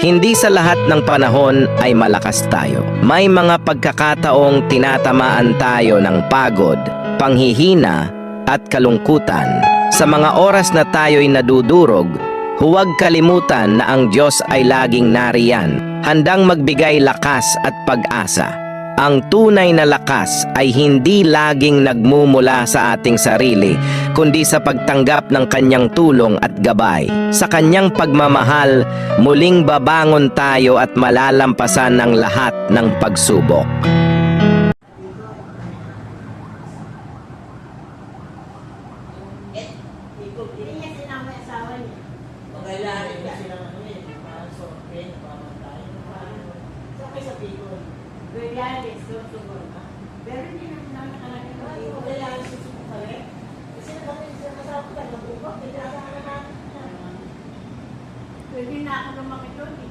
Hindi sa lahat ng panahon ay malakas tayo. May mga pagkakataong tinatamaan tayo ng pagod, panghihina at kalungkutan. Sa mga oras na tayo'y nadudurog, huwag kalimutan na ang Diyos ay laging nariyan, handang magbigay lakas at pag-asa. Ang tunay na lakas ay hindi laging nagmumula sa ating sarili, kundi sa pagtanggap ng kanyang tulong at gabay. Sa kanyang pagmamahal, muling babangon tayo at malalampasan ng lahat ng pagsubok. Hindi niya sinama yung asawa niya. Magkailangan kasi lang ano eh, parang sorbe, nagmamatay. So, okay sa Bicol. Gregales, Sorsogon. Pero hindi na sinama talaga ng Ay, Bicol. magkailangan susunod pa rin. Kasi nagkakaroon sila kasama ko tayo, nabubak, kailangan na natin. Pwede na ako lumaki doon.